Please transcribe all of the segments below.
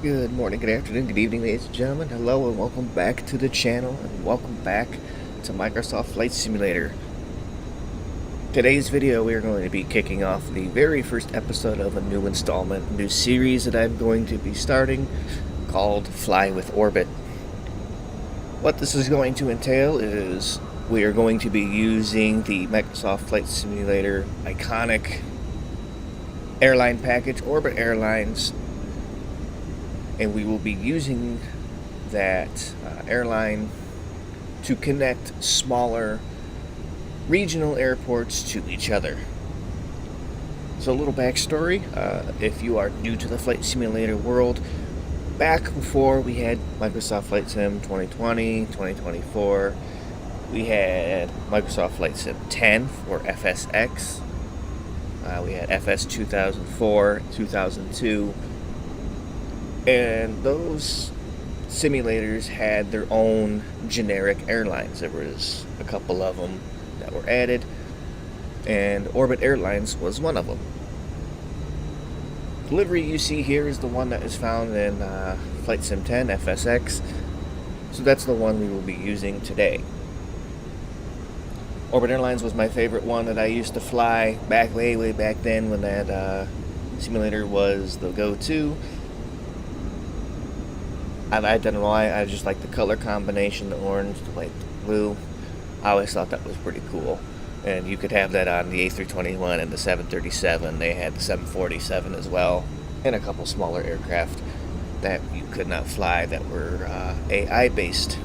Good morning, good afternoon, good evening, ladies and gentlemen. Hello and welcome back to the channel and welcome back to Microsoft Flight Simulator. Today's video we are going to be kicking off the very first episode of a new installment, a new series that I'm going to be starting called Fly with Orbit. What this is going to entail is we are going to be using the Microsoft Flight Simulator iconic airline package, Orbit Airlines, and we will be using that airline to connect smaller regional airports to each other. So a little backstory, if you are new to the Flight Simulator world, back before we had Microsoft Flight Sim 2020, 2024, we had Microsoft Flight Sim 10 for FSX, we had FS 2004, 2002, and those simulators had their own generic airlines. There was a couple of them that were added, and Orbit Airlines was one of them. The livery you see here is the one that is found in Flight Sim 10 FSX, so that's the one we will be using today. Orbit Airlines was my favorite one that I used to fly back way back then when that simulator was the go-to. I don't know why, I just like the color combination, the orange, the white, the blue. I always thought that was pretty cool. And you could have that on the A321 and the 737. They had the 747 as well, and a couple smaller aircraft that you could not fly that were AI based.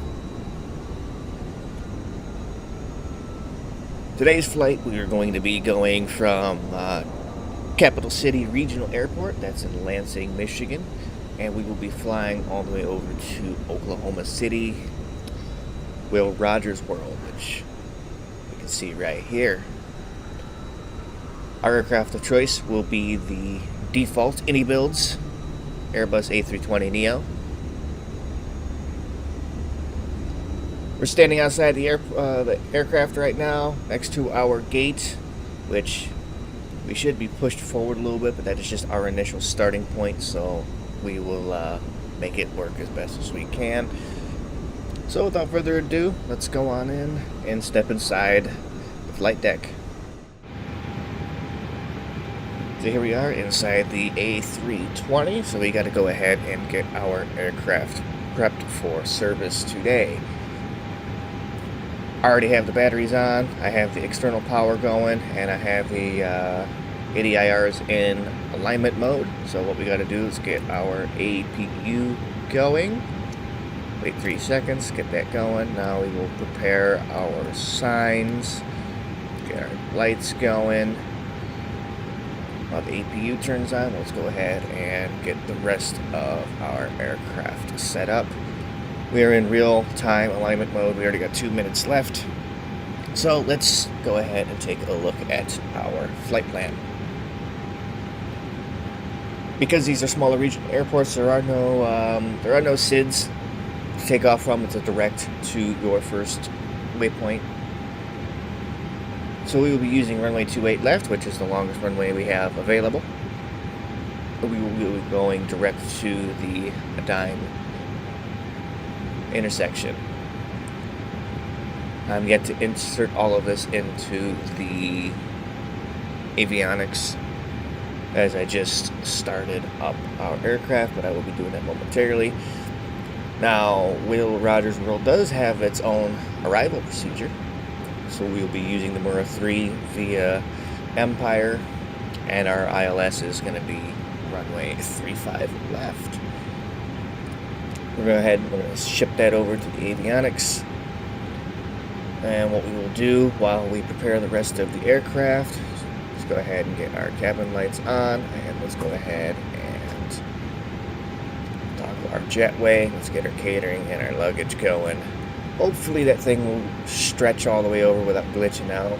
Today's flight, we are going to be going from Capital City Regional Airport, that's in Lansing, Michigan, and we will be flying all the way over to Oklahoma City, Will Rogers World, which you can see right here. Our aircraft of choice will be the default AnyBuilds Airbus A320neo. We're standing outside the aircraft right now, next to our gate, which we should be pushed forward a little bit, but that is just our initial starting point, so we will make it work as best as we can. So without further ado, let's go on in and step inside the flight deck. So here we are inside the A320, so we got to go ahead and get our aircraft prepped for service today. I already have the batteries on, I have the external power going, and I have the ADIRs in alignment mode. So what we got to do is get our APU going. Wait 3 seconds, get that going. Now we will prepare our signs, get our lights going. While the APU turns on, let's go ahead and get the rest of our aircraft set up. We are in real-time alignment mode. We already got 2 minutes left. So let's go ahead and take a look at our flight plan. Because these are smaller regional airports, there are no SIDs to take off from. It's a direct to your first waypoint. So we will be using runway 28 left, which is the longest runway we have available. We will be going direct to the Dime intersection. I'm yet to insert all of this into the avionics, as I just started up our aircraft, but I will be doing that momentarily. Now, Will Rogers World does have its own arrival procedure, so we will be using the Mura 3 via Empire, and our ILS is going to be runway 35 left. We're going to ship that over to the avionics, and what we will do while we prepare the rest of the aircraft, let's go ahead and get our cabin lights on, and let's go ahead and toggle our jetway. Let's get our catering and our luggage going. Hopefully that thing will stretch all the way over without glitching out.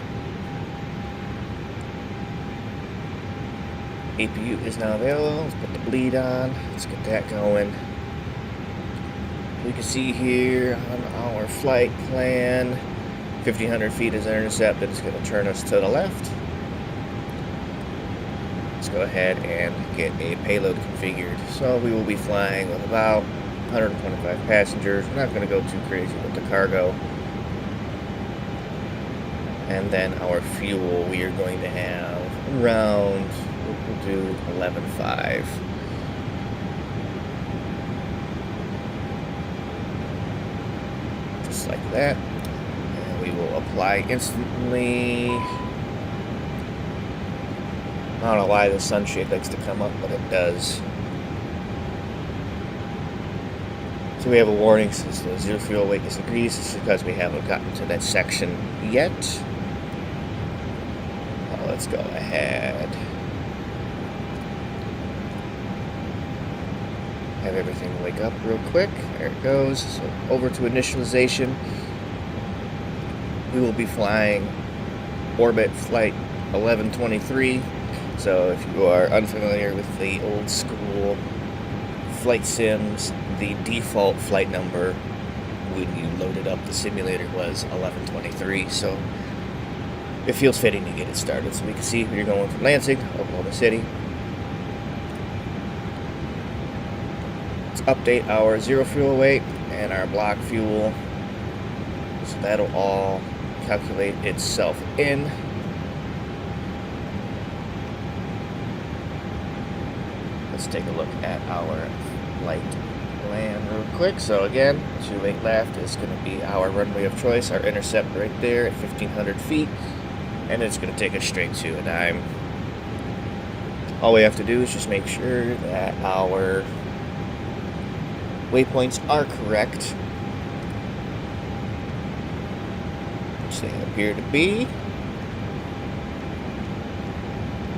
APU is now available. Let's put the bleed on. Let's get that going. We can see here on our flight plan, 1,500 feet is our intercept. That is going to turn us to the left. let's go ahead and get a payload configured. So we will be flying with about 125 passengers. We're not going to go too crazy with the cargo. And then our fuel, we are going to have around, we'll do 11.5. Just like that. And we will apply instantly. I don't know why the sunshade likes to come up, but it does. So we have a warning, since the zero fuel weight disagrees. This is because we haven't gotten to that section yet. Let's go ahead. Have everything wake up real quick. There it goes. So over to initialization. We will be flying orbit flight 1123. So if you are unfamiliar with the old school flight sims, the default flight number when you loaded up the simulator was 1123. So it feels fitting to get it started. So we can see we're going from Lansing, Oklahoma City. Let's update our zero fuel weight and our block fuel. So that'll all calculate itself in. Let's take a look at our flight plan real quick. So again, 28 left is going to be our runway of choice, our intercept right there at 1,500 feet. And it's going to take us straight to a dime. All we have to do is just make sure that our waypoints are correct, which they appear to be.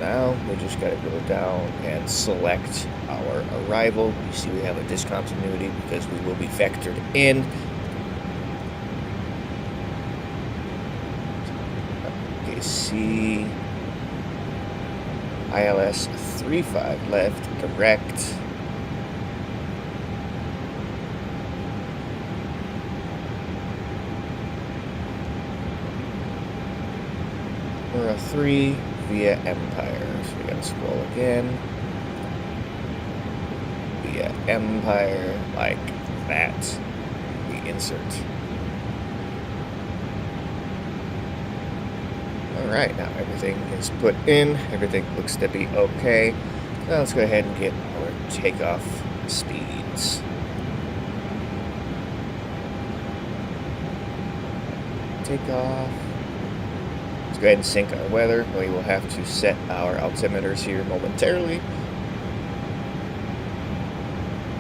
Now we just got to go down and select our arrival. You see we have a discontinuity because we will be vectored in. See ILS 35 left, direct. We're a 3 via Empire. So we gotta scroll again. Via Empire, like that. We insert. Alright, now everything is put in, everything looks to be okay. Now let's go ahead and get our takeoff speeds. Takeoff. Let's go ahead and sync our weather. We will have to set our altimeters here momentarily.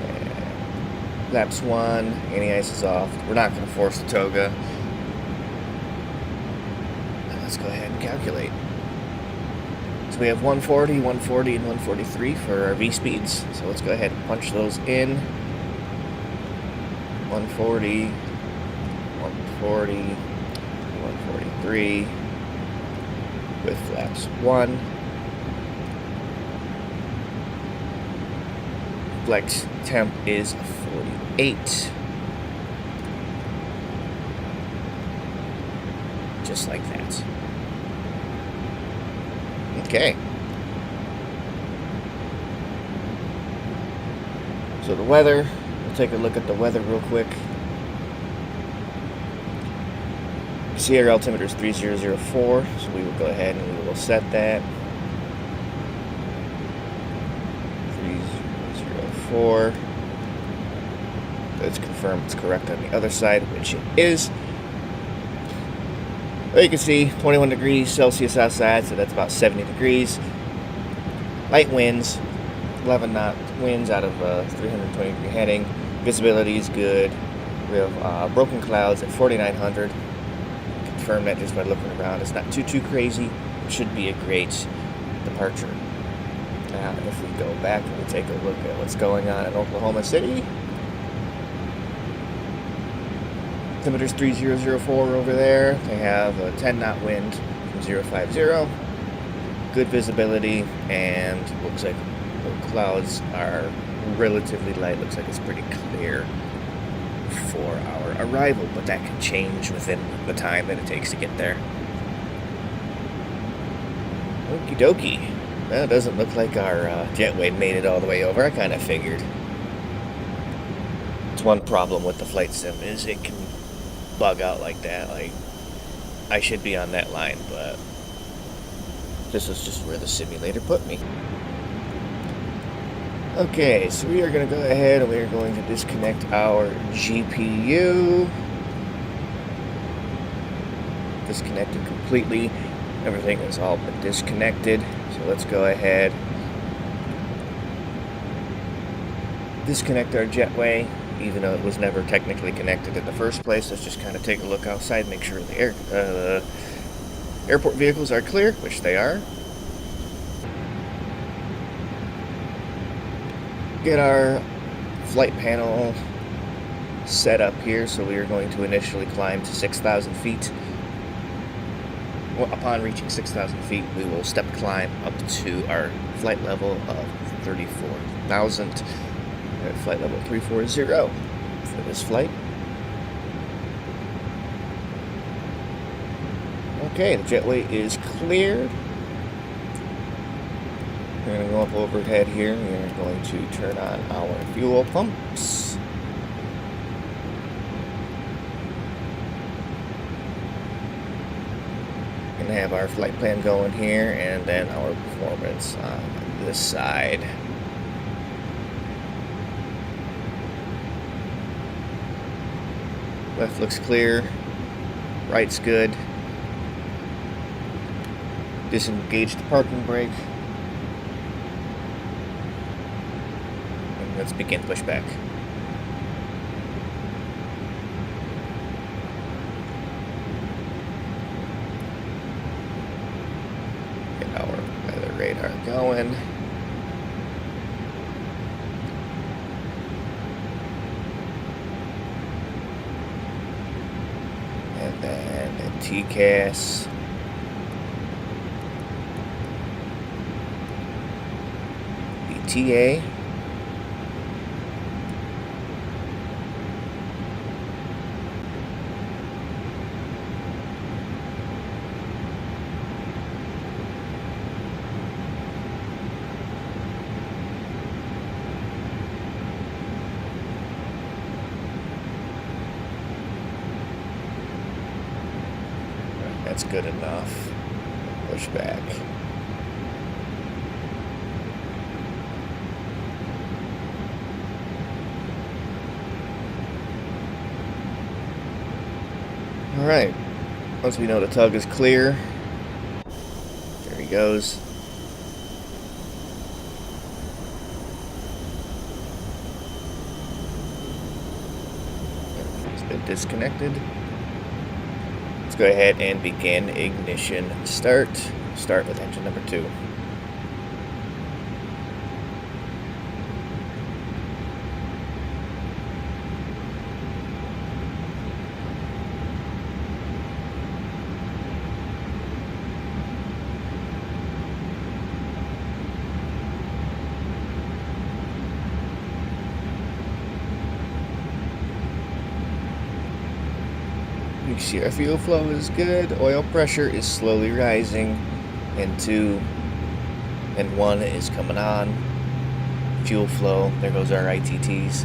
And laps 1, anti-ice is off. We're not going to force the toga. Let's go ahead and calculate. So we have 140, 140, and 143 for our V speeds. So let's go ahead and punch those in. 140, 140, 143 with flaps 1. Flex temp is 48. Just like that. Okay. So the weather, we'll take a look at the weather real quick. You see our altimeter is 3004, so we will go ahead and we will set that. 3004. Let's confirm it's correct on the other side, which it is. Well, you can see 21 degrees Celsius outside, so that's about 70 degrees. Light winds, 11 knot winds out of 320 degree heading. Visibility is good. We have broken clouds at 4,900. Confirm that just by looking around. It's not too crazy. It should be a great departure. Now, if we go back and we take a look at what's going on in Oklahoma City. Altimeter's 3004 over there. They have a 10 knot wind from 050. Good visibility, and looks like the clouds are relatively light. Looks like it's pretty clear for our arrival, but that can change within the time that it takes to get there. Okie dokie. Well, it doesn't look like our jetway made it all the way over. I kind of figured. It's one problem with the flight sim is it can bug out like that. Like, I should be on that line, but this is just where the simulator put me. Okay, so we are going to go ahead and we are going to disconnect our GPU. Disconnected completely. Everything has all been disconnected. So let's go ahead. Disconnect our jetway, even though it was never technically connected in the first place. Let's just kind of take a look outside, make sure the airport vehicles are clear, which they are. Get our flight panel set up here, so we are going to initially climb to 6,000 feet. Well, upon reaching 6,000 feet, we will step climb up to our flight level of 34,000. At flight level 340 for this flight. Okay, the jetway is cleared. We're going to go up overhead here. We're going to turn on our fuel pumps. And have our flight plan going here, and then our performance on this side. Left looks clear. Right's good. Disengage the parking brake. And let's begin pushback. Get our weather radar going. And then a TCAS. BTA. That's good enough. Push back. Alright. Once we know the tug is clear, there he goes. It's been disconnected. Let's go ahead and begin ignition start. Start with engine number 2. You can see our fuel flow is good, oil pressure is slowly rising, and 2 and 1 is coming on. Fuel flow, there goes our ITTs.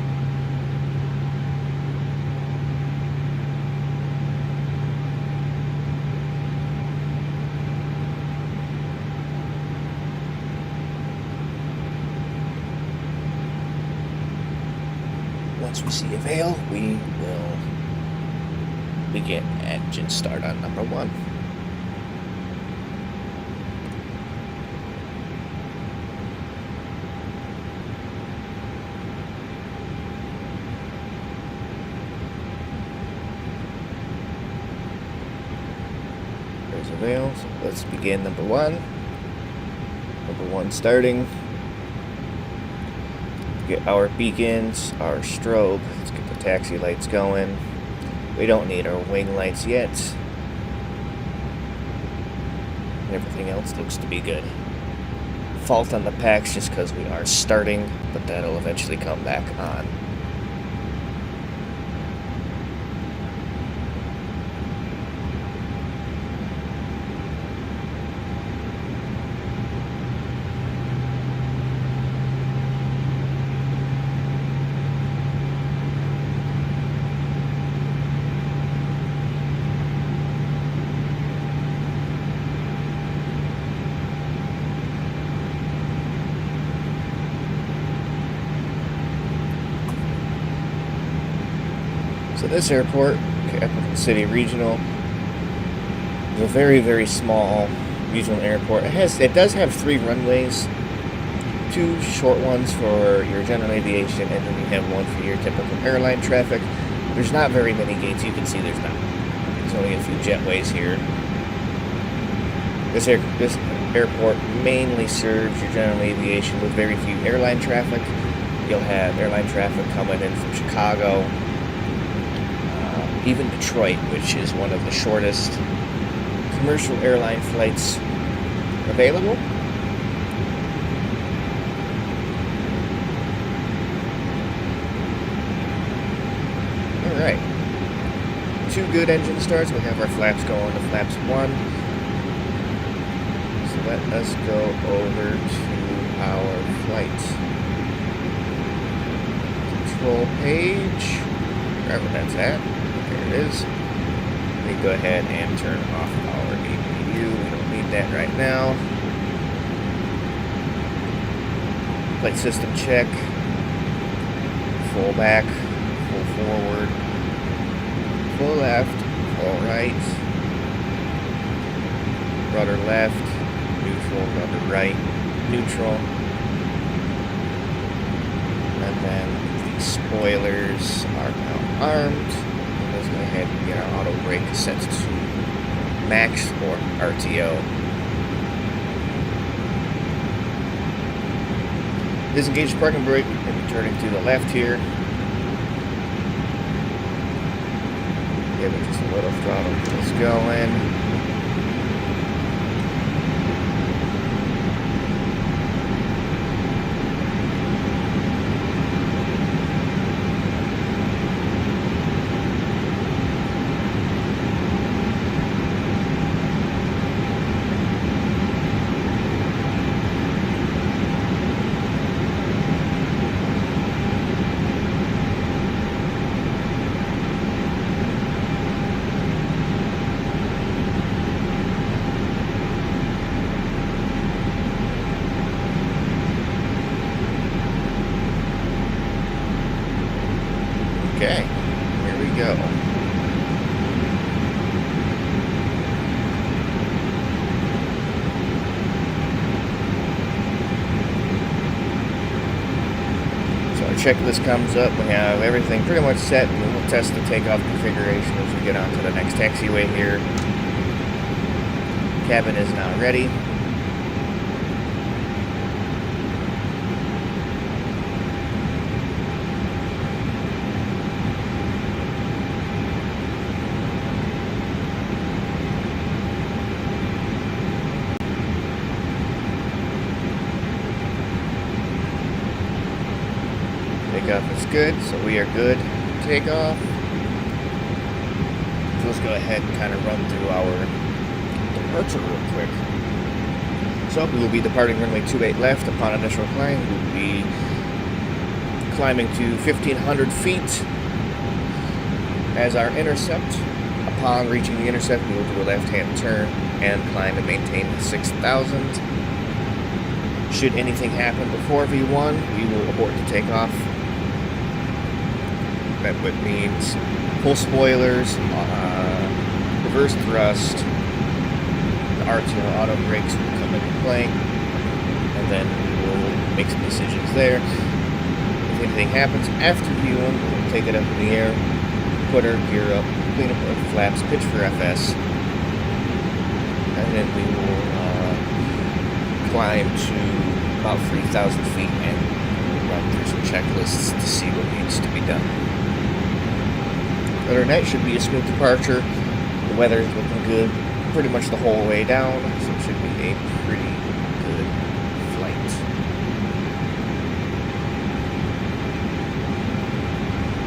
Once we see a veil, we will begin engine start on number 1. There's a veil, so let's begin number 1. Number 1 starting. Get our beacons, our strobe. Let's get the taxi lights going. We don't need our wing lights yet. Everything else looks to be good. Fault on the packs just because we are starting, but that'll eventually come back on. So this airport, Capital City Regional, is a very, very small regional airport. It does have 3 runways, 2 short ones for your general aviation, and then you have one for your typical airline traffic. There's not very many gates. You can see there's only a few jetways here. This airport mainly serves your general aviation with very few airline traffic. You'll have airline traffic coming in from Chicago, even Detroit, which is one of the shortest commercial airline flights available. Alright. 2 good engine starts. We have our flaps going to flaps 1. So let us go over to our flight control page, wherever that's at. There it is. We go ahead and turn off our APU. We don't need that right now. Flight system check. Full back, full forward, full left, full right, rudder left, neutral, rudder right, neutral. And then the spoilers are now armed. Let's go ahead and get our auto brake set to max or RTO. Disengage parking brake. We're going to be turning to the left here. Give it just a little throttle. Let's go in. Okay, here we go. So our checklist comes up. We have everything pretty much set, and we'll test the takeoff configuration as we get onto the next taxiway here. Cabin is now ready. Takeoff is good, so we are good to take off. So let's go ahead and kind of run through our departure real quick. So we will be departing runway 28 left. Upon initial climb, we will be climbing to 1,500 feet as our intercept. Upon reaching the intercept, we will do a left-hand turn and climb and maintain 6,000. Should anything happen before V1, we will abort the takeoff. That would mean full spoilers, reverse thrust, the RTO auto brakes will come into play, and then we will make some decisions there. If anything happens after V1, we'll take it up in the air, put our gear up, clean up our flaps, pitch for FS, and then we will climb to about 3,000 feet and run through some checklists to see what needs to be done. Other than that, should be a smooth departure. The weather is looking good pretty much the whole way down, so it should be a pretty good flight.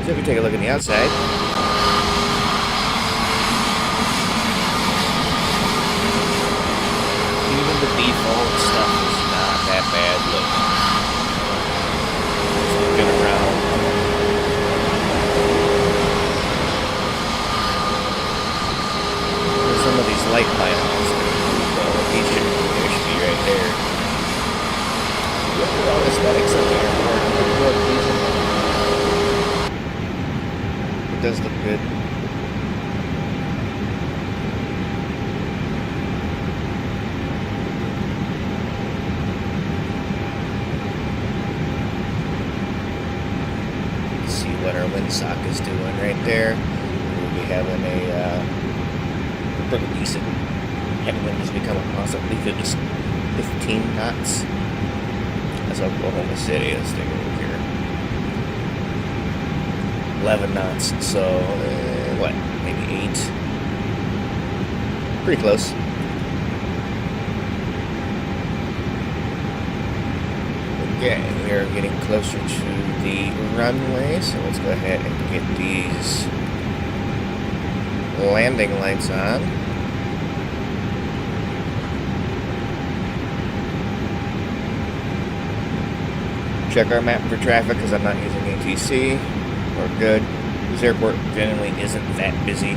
So if you take a look at the outside, even the default stuff is not that bad looking. Just looking around. Some of these light panels, these should be right there. Look at all aesthetics of the airport. It does look good. See what our windsock is doing right there. We'll be having a pretty decent headwind as we come across. I believe it was 15 knots. That's Oklahoma City. Let's take a look here. 11 knots. So, what? Maybe 8. Pretty close. Okay, we are getting closer to the runway, so let's go ahead and get these landing lights on. Check our map for traffic because I'm not using ATC. We're good. This airport generally isn't that busy.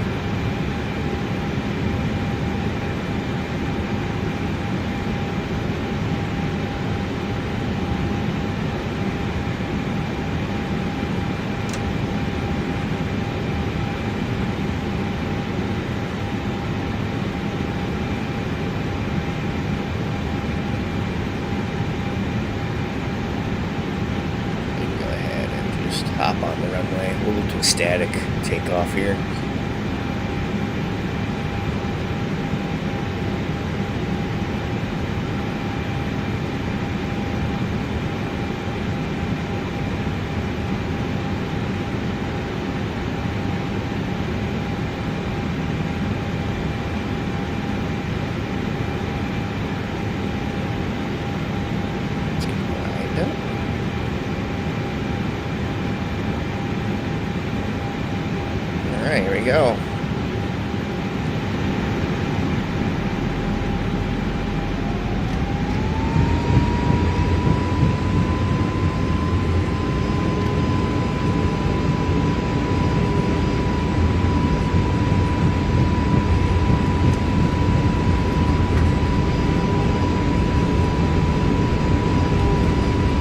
Hop on the runway. We'll do a static takeoff here. Alright, here we go.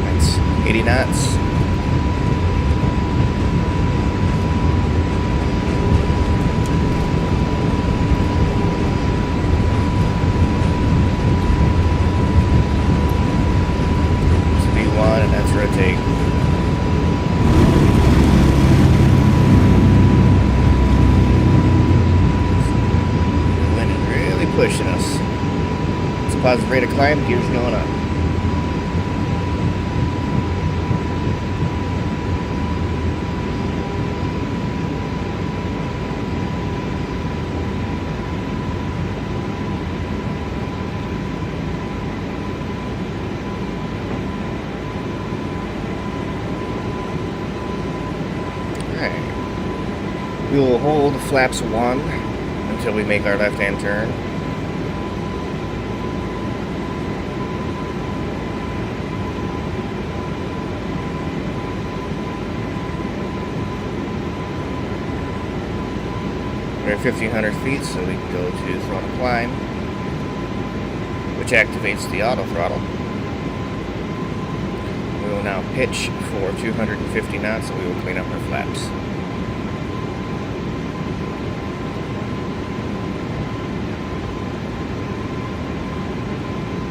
That's 80 knots. And that's rotate. The wind is really pushing us. It's a positive rate of climb, gears going up. We will hold flaps 1 until we make our left-hand turn. We're at 1,500 feet, so we can go to throttle climb, which activates the auto throttle. We will now pitch for 250 knots, so we will clean up our flaps.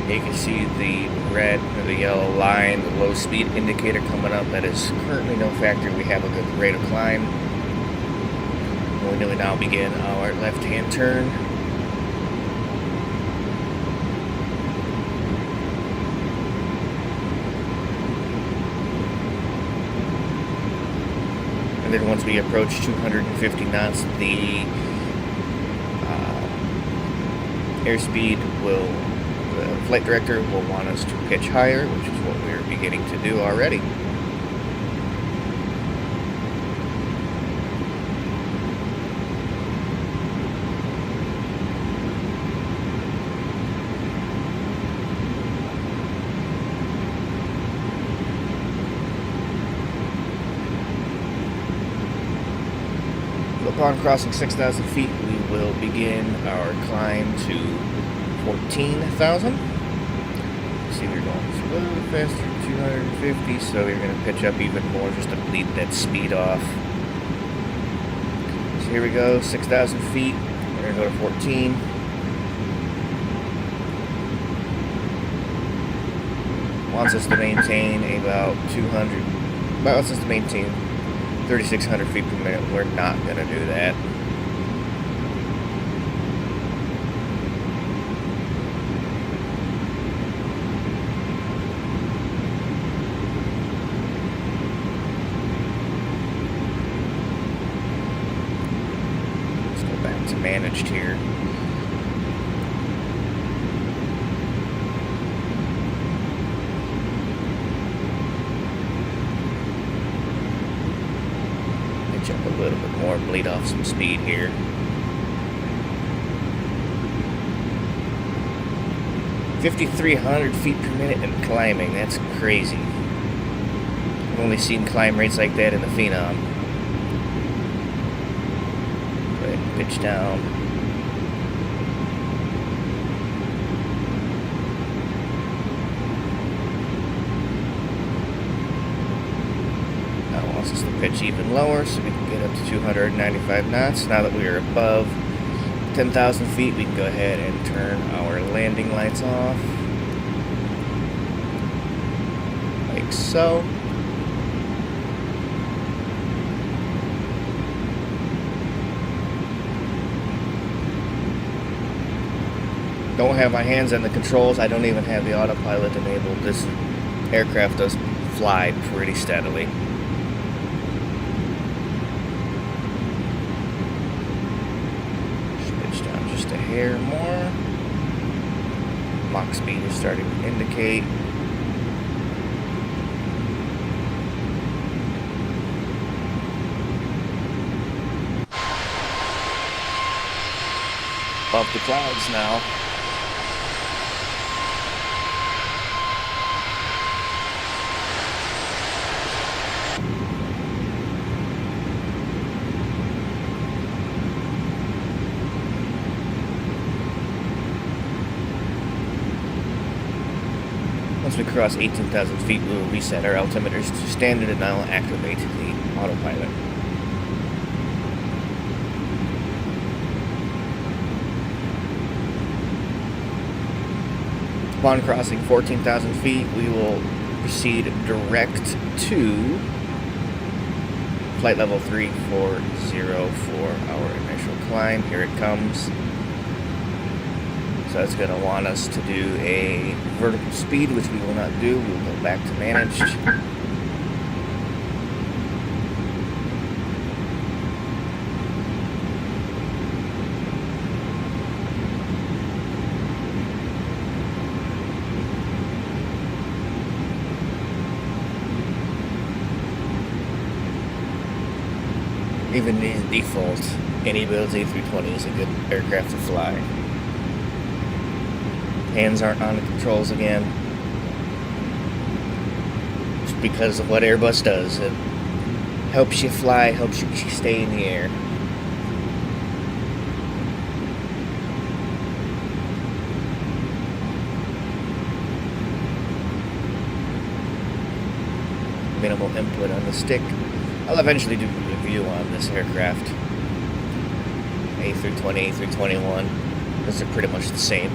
You can see the red or the yellow line, the low speed indicator coming up. That is currently no factor. We have a good rate of climb. We will now begin our left-hand turn. And then once we approach 250 knots, the airspeed will, the flight director will want us to pitch higher, which is what we're beginning to do already. Upon crossing 6,000 feet, we will begin our climb to 14,000. See, we're going a little faster, 250, so we're going to pitch up even more just to bleed that speed off. here we go, 6,000 feet. We're gonna go to 14. Wants us to maintain about 3,600 feet per minute. We're not gonna do that. To managed here. Pitch up a little bit more, bleed off some speed here. $5,300 feet per minute and climbing. That's crazy. I've only seen climb rates like that in the Phenom. Pitch down. Now it wants us to pitch even lower so we can get up to 295 knots. Now that we are above 10,000 feet, we can go ahead and turn our landing lights off. Like so. Don't have my hands on the controls. I don't even have the autopilot enabled. This aircraft does fly pretty steadily. Pitch down just a hair more. Mach speed is starting to indicate. Above the clouds now. Once we cross 18,000 feet, we will reset our altimeters to standard and I will activate the autopilot. Upon crossing 14,000 feet, we will proceed direct to flight level 340 for our initial climb. Here it comes. So it's going to want us to do a vertical speed, which we will not do. We will go back to managed. Even in default, any build A320 is a good aircraft to fly. Hands aren't on the controls again. Just because of what Airbus does. It helps you fly, helps you stay in the air. Minimal input on the stick. I'll eventually do a review on this aircraft. A320, A321. Those are pretty much the same.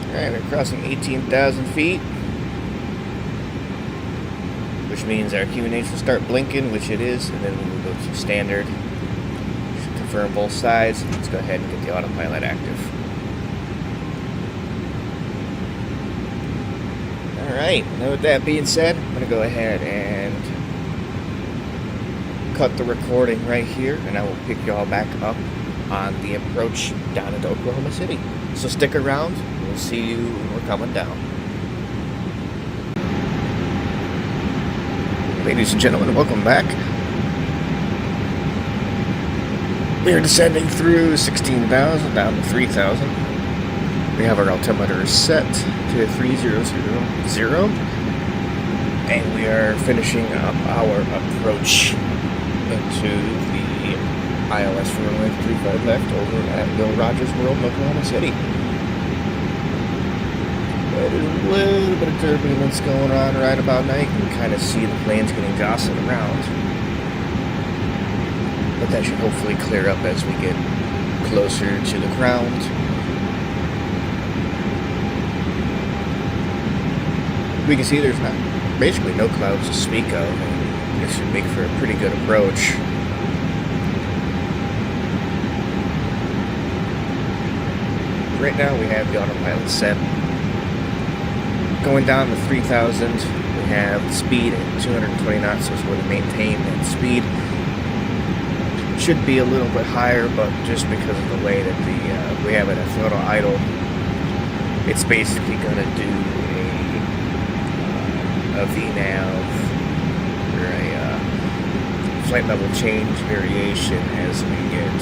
Alright, we're crossing 18,000 feet, which means our QNH will start blinking, which it is, and then we will go to standard. Should confirm both sides. Let's go ahead and get the autopilot active. Alright, now with that being said, I'm going to go ahead and cut the recording right here, and I will pick y'all back up on the approach down into Oklahoma City. So stick around. We'll see you when we're coming down. Ladies and gentlemen, welcome back. We are descending through 16,000 down to 3,000. We have our altimeter set to 3000, and we are finishing up our approach into the ILS for runway 35 left over at Bill Rogers World, Oklahoma City. There's a little bit of turbulence going on right about now. You can kind of see the planes getting jostled around, but that should hopefully clear up as we get closer to the ground. We can see there's basically no clouds to speak of, and this should make for a pretty good approach. Right now we have the autopilot set. Going down to 3,000, we have the speed at 220 knots, so we're going to maintain that speed. Should be a little bit higher, but just because of the way that we have it at throttle idle, it's basically going to do a VNAV or a flight level change variation as we get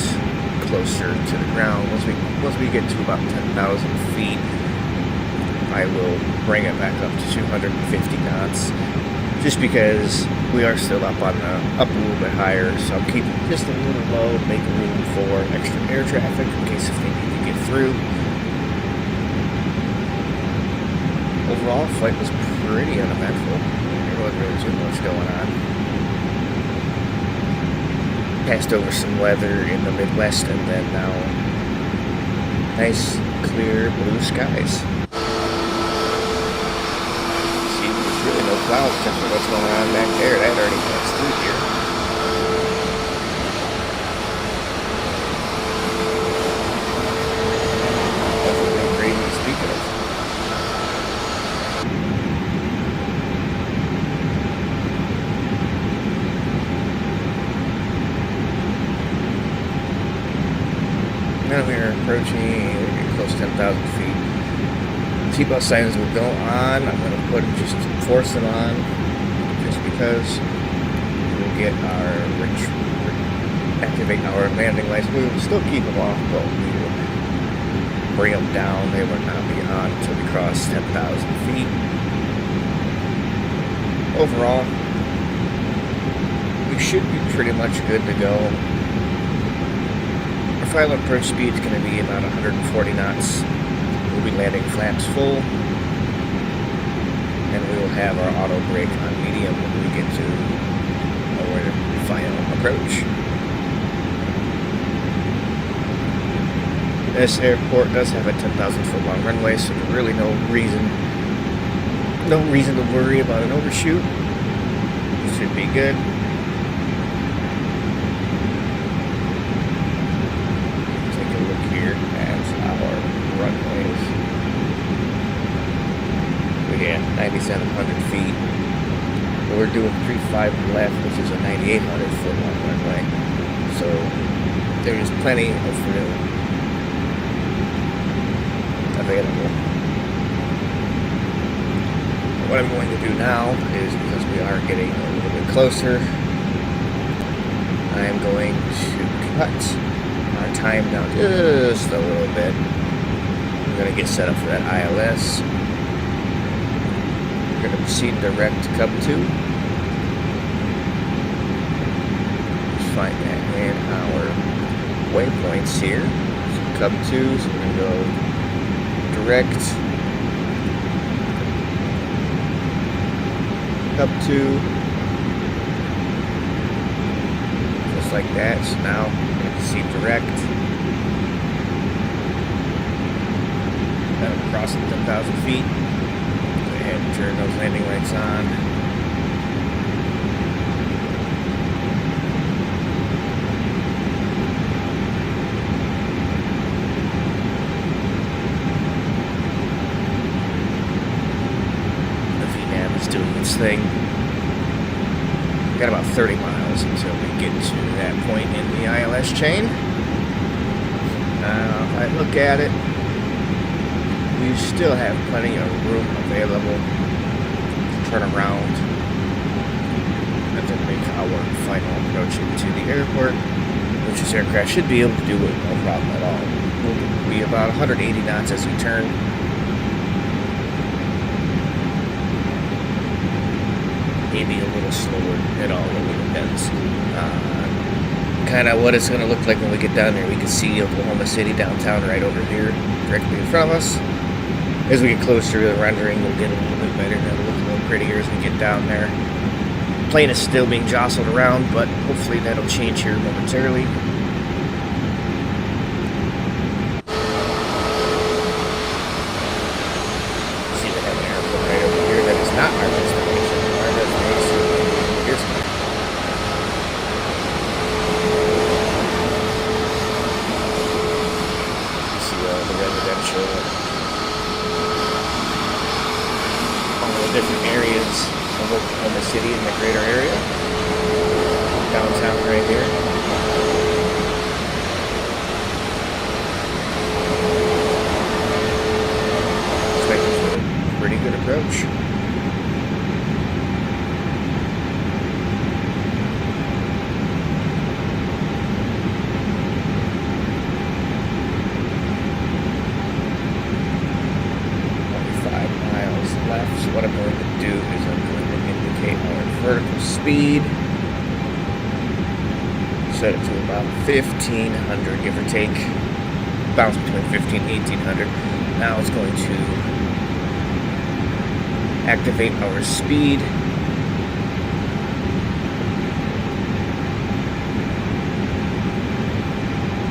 closer to the ground. Once we get to about 10,000 feet, I will bring it back up to 250 knots, just because we are still up a little bit higher. So I'm keeping just a little low, making room for extra air traffic in case if they need to get through. Overall, the flight was pretty uneventful. There wasn't really too much going on. Passed over some weather in the Midwest, and then now nice, clear blue skies. See, there's really no clouds except for what's going on back there. That already passed through here. Definitely no crazy to speak of. Now we are approaching close to 10,000 feet. Seatbelt signs will go on. I'm going to just force them on, just because we'll get activate our landing lights. We will still keep them off, but we will bring them down. They will not be on until we cross 10,000 feet. Overall, we should be pretty much good to go. Our final approach speed is going to be about 140 knots. We'll be landing flaps full, and we will have our auto brake on medium when we get to our final approach. This airport does have a 10,000 foot long runway, so there's really no reason to worry about an overshoot. It should be good. Runways. We got 9,700 feet. We're doing 35 left, which is a 9,800 foot long runway. So there's plenty of room available. What I'm going to do now is, because we are getting a little bit closer, I am going to cut our time down just a little bit. We're going to get set up for that ILS. We're going to proceed direct to Cub 2. Let's find that in our waypoints here. So Cub 2, so we're going to go direct Cub 2. Just like that. So now we're going to proceed direct. Crossing 10,000 feet. Go ahead and turn those landing lights on. The VNAV is doing its thing. Got about 30 miles until we get to that point in the ILS chain. Now, if I look at it, we still have plenty of room available to turn around. and then make our final approach into the airport, which this aircraft should be able to do with no problem at all. We'll be about 180 knots as we turn. Maybe a little slower at all, it depends. Kind of what it's going to look like when we get down there. We can see Oklahoma City downtown right over here, directly in front of us. As we get closer to the rendering, we'll get a little bit better, and it'll look a little prettier as we get down there. The plane is still being jostled around, but hopefully that'll change here momentarily. See, we have an airport right over here that is not our destination. Our destination is here. You see the residential, all the different areas of Oklahoma City in the greater area. Downtown right here. Looks like it's a pretty good approach. Left. So what I'm going to do is I'm going to indicate our vertical speed, set it to about 1500, give or take, bounce between 15 and 1800. Now it's going to activate our speed.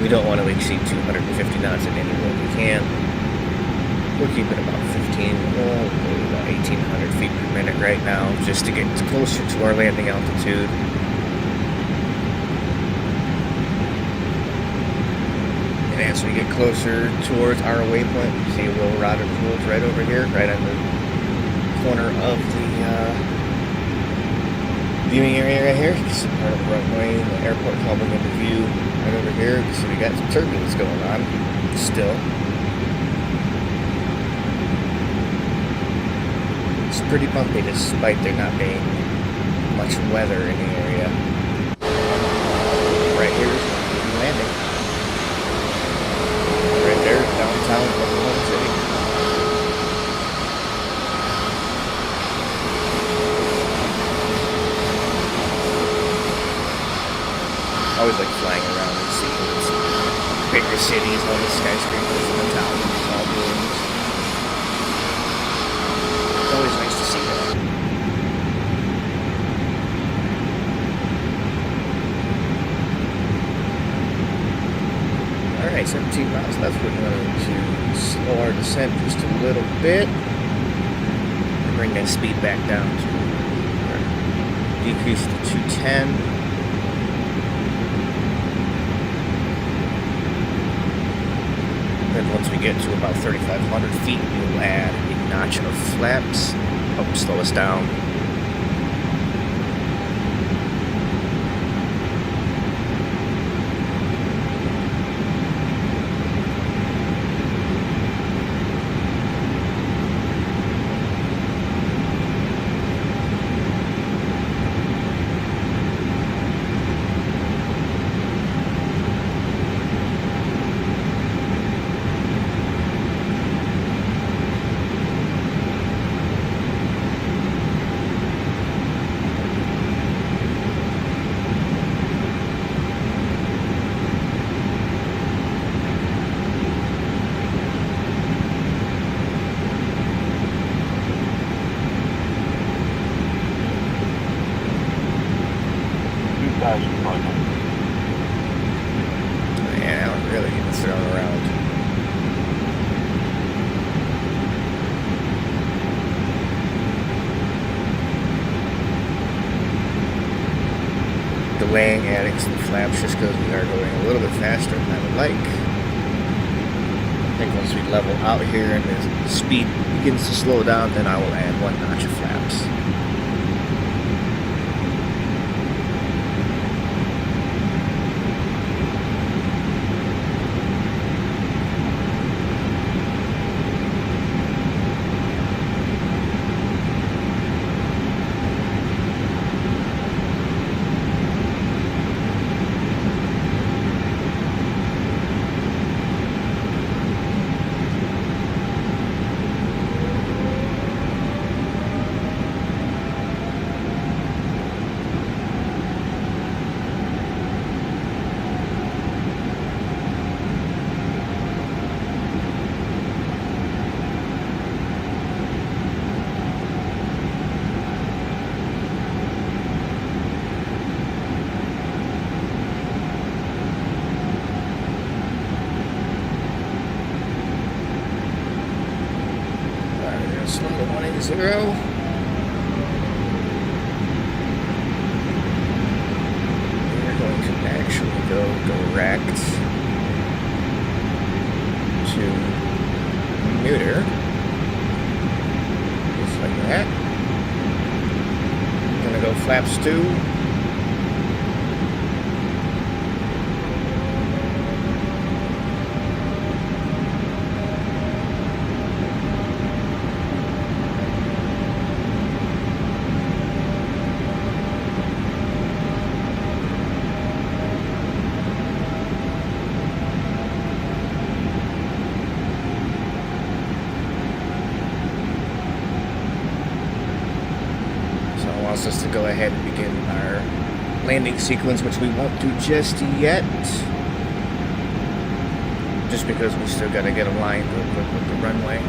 We don't want to exceed 250 knots in any way we can. We're keeping about 1800 feet per minute right now, just to get closer to our landing altitude. And as we get closer towards our waypoint, we see a little rotted pools right over here, right on the corner of the viewing area right here. You can see part of the runway, the airport coming into view right over here. So we got some turbulence going on still. It's pretty bumpy despite there not being much weather in the area. Right here is where we'll be landing. Right there, downtown Oklahoma City. Always like flying around and seeing bigger cities, all the skyscrapers and the towers, all buildings. Always nice to see that. Alright, 17 miles left. We're going to slow our descent just a little bit. And bring that speed back down to decrease to 210. Then once we get to about 3,500 feet, we'll add a notch of flaps. Help slow us down. Yeah, I'm really getting thrown around. Delaying adding some flaps just because we are going a little bit faster than I would like. I think once we level out here and the speed begins to slow down, then I will add one notch of flaps. gonna slow to 180. We're going to actually go direct to neuter, just like that. I'm gonna go flaps 2. Wants us to go ahead and begin our landing sequence, which we won't do just yet, just because we still got to get aligned with the runway.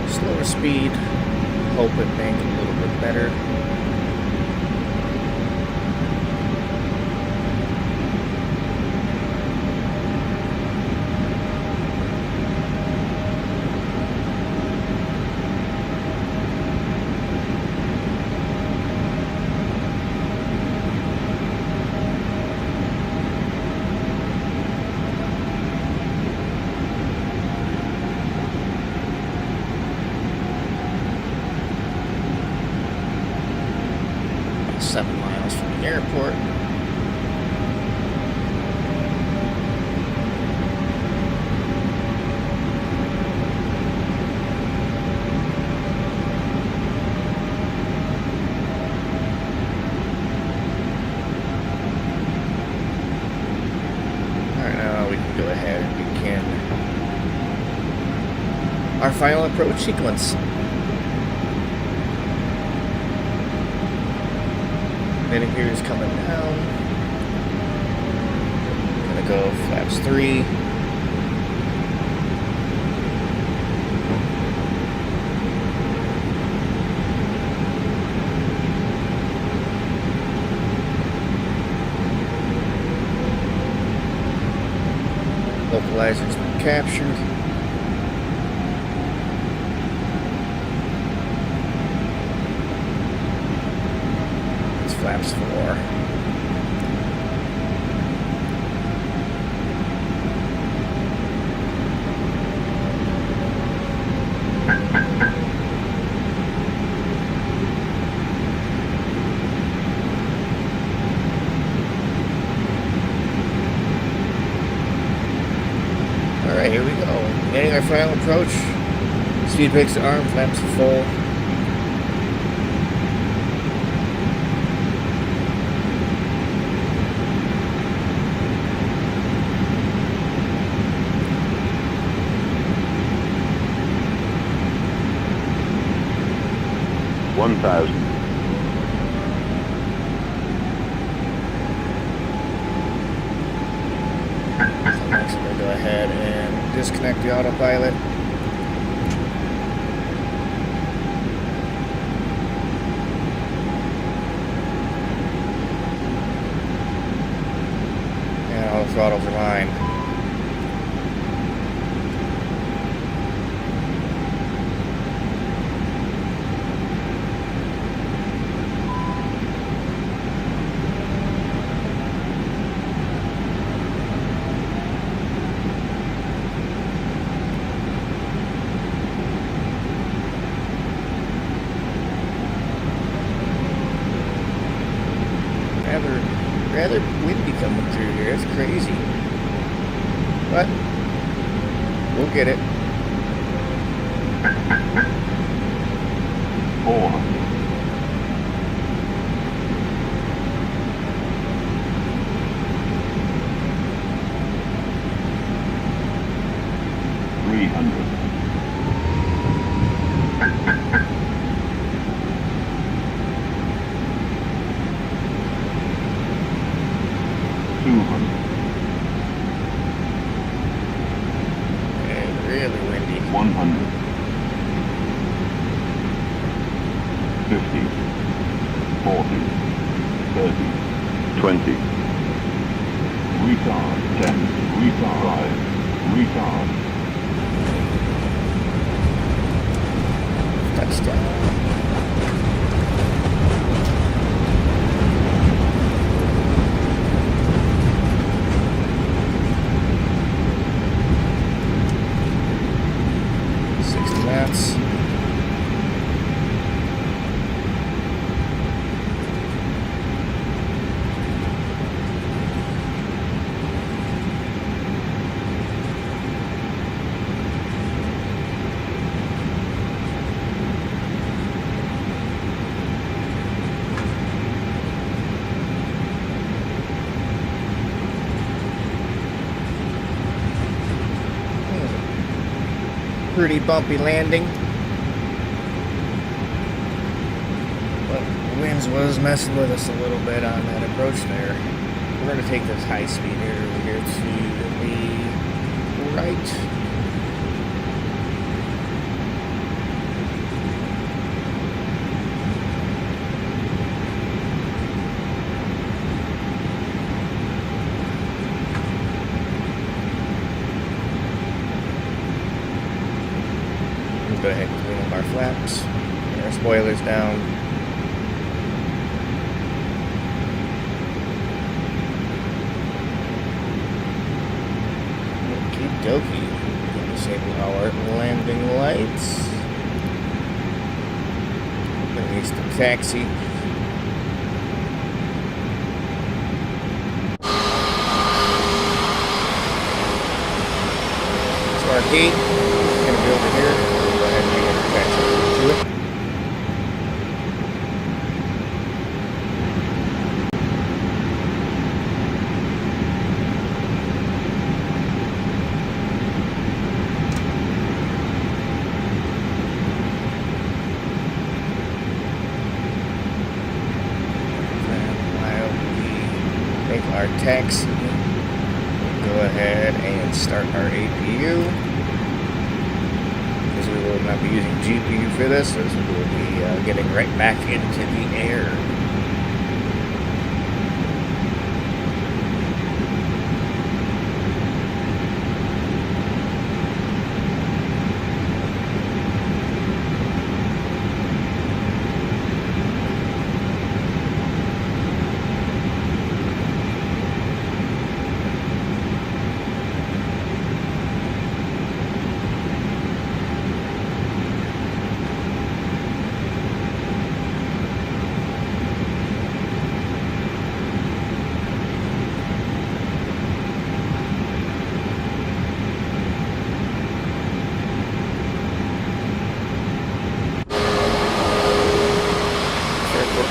Slower speed, hope it bank a little bit better. About 7 miles from the airport. Alright, now we can go ahead and begin our final approach sequence. Then here is coming down. Gonna go flaps 3. Localizer's been captured. Flaps 4. Alright, here we go. Beginning our final approach. Speed brakes to arm, flaps full. $1,000. So next we're going to go ahead and disconnect the autopilot. And all the throttles are line. Rather windy coming through here. It's crazy. But we'll get it. 400. 300. 400. 50, 40, 30, 20. Retard 10, retard 5, retard. Touchdown. Pretty bumpy landing, but the winds was messing with us a little bit on that approach there. We're going to take this high speed over here to the right. Go ahead and clean up our flaps, get our spoilers down. Okie dokie. Disable our landing lights. Release the taxi. So our gate is going to be over here. To it. And while we make our taxi, we'll go ahead and start our APU. We will not be using GPU for this, as we will be getting right back into the air.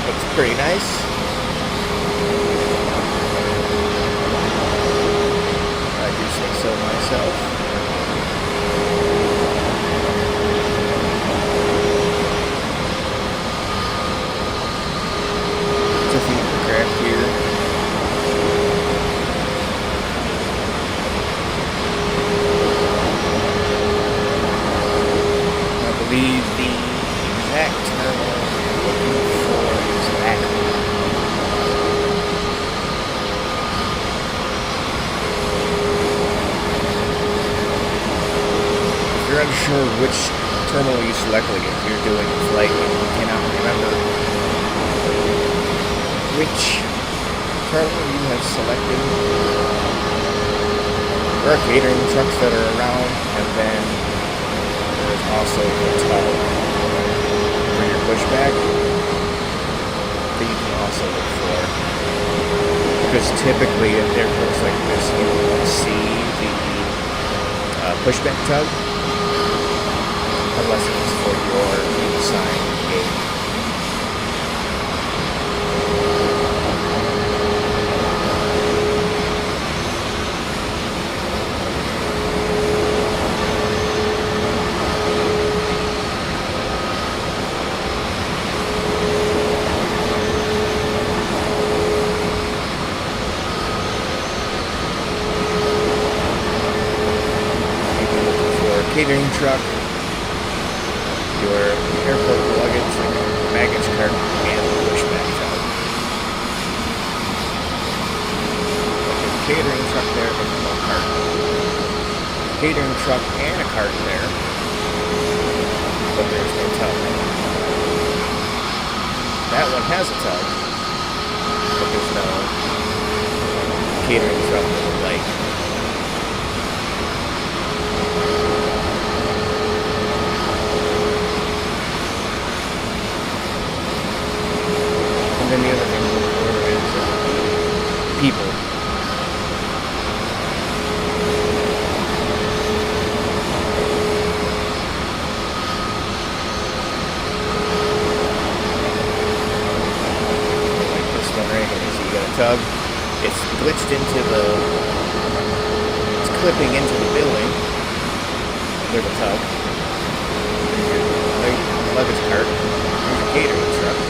Looks pretty nice. I do say so myself. It's a few aircraft here. I believe the exact term I'm looking for is active. If you're unsure which terminal you select, like if you're doing a flight and you cannot remember which terminal you have selected, there are catering trucks that are around, and then there's also the tug for your pushback that you can also look for. Because typically at airports like this, you won't see the pushback tug unless it's for your assigned gate. Catering truck, your airport luggage baggage cart and the pushback tug. There's a catering truck there and no cart. Catering truck and a cart there, but there's no tug. That one has a tug, but there's no catering truck with a light. And then the other thing to look for is people. Like this one right here. So you got a tug. It's glitched into it's clipping into the building. There's a tug. There's your luggage cart. There's a catering truck.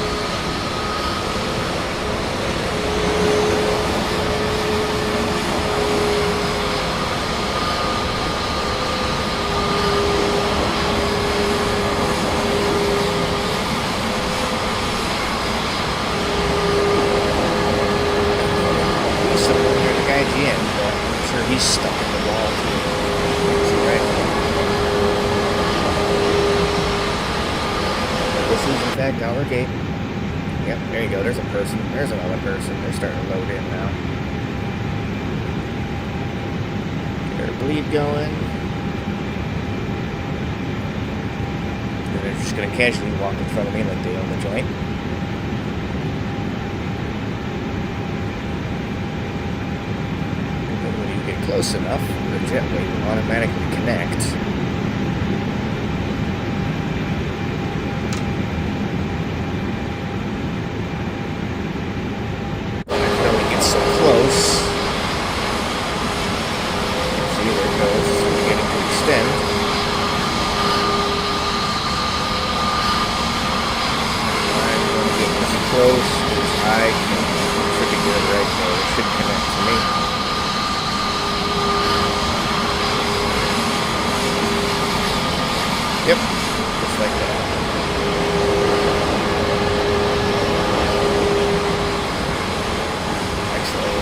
He's stuck in the wall. Right. This is in fact our gate. Yep, there you go. There's a person. There's another person. They're starting to load in now. Get their bleed going. And they're just going to casually walk in front of me like they own the joint. Close enough, the jetway will automatically connect. When it gets so close, see, there it goes, it's beginning to extend. I'm going to get as close as I can. Should be good right there. It should connect to me. Yep, just like that. Excellent.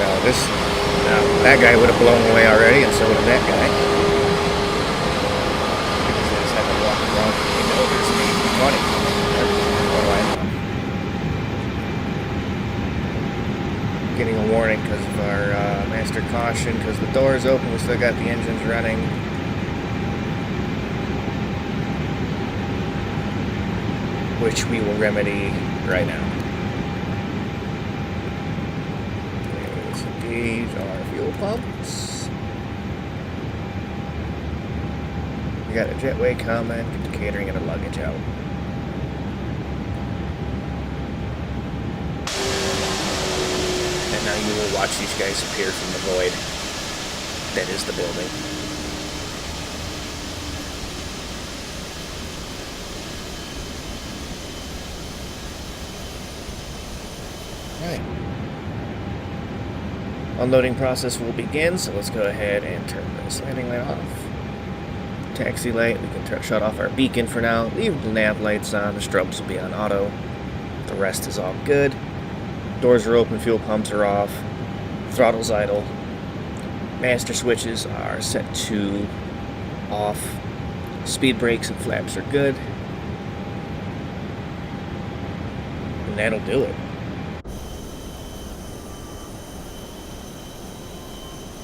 Now that guy would have blown away already, and so would have that guy. Because they just had to walk around. You know, there's an A320. What do I know? Getting a warning because of our master caution, because the door is open. We still got the engines running. Which we will remedy right now. Let's engage our fuel pumps. We got a jetway coming, get the catering and the luggage out. And now you will watch these guys appear from the void that is the building. Right. Unloading process will begin, so let's go ahead and turn this landing light off. Taxi light, we can shut off our beacon for now. Leave the nav lights on, the strobes will be on auto. The rest is all good. Doors are open, fuel pumps are off. Throttle's idle. Master switches are set to off. Speed brakes and flaps are good. And that'll do it.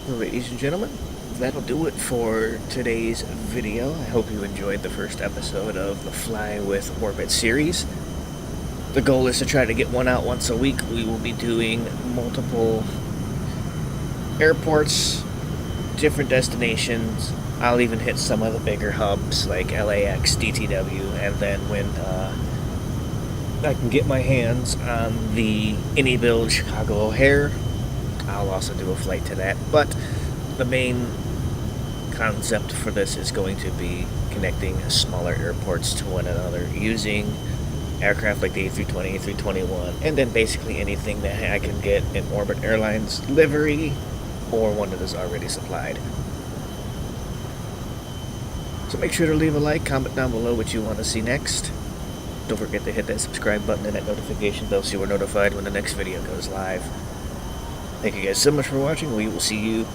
Ladies and gentlemen, that'll do it for today's video. I hope you enjoyed the first episode of the Fly with Orbit series. The goal is to try to get one out once a week. We will be doing multiple airports, different destinations. I'll even hit some of the bigger hubs like LAX, DTW, and then when I can get my hands on the any-build Chicago O'Hare, I'll also do a flight to that. But the main concept for this is going to be connecting smaller airports to one another using aircraft like the A320, A321, and then basically anything that I can get in Orbit Airlines livery or one that is already supplied. So make sure to leave a like, comment down below what you want to see next. Don't forget to hit that subscribe button and that notification bell so you are notified when the next video goes live. Thank you guys so much for watching. We will see you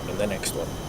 in the next one.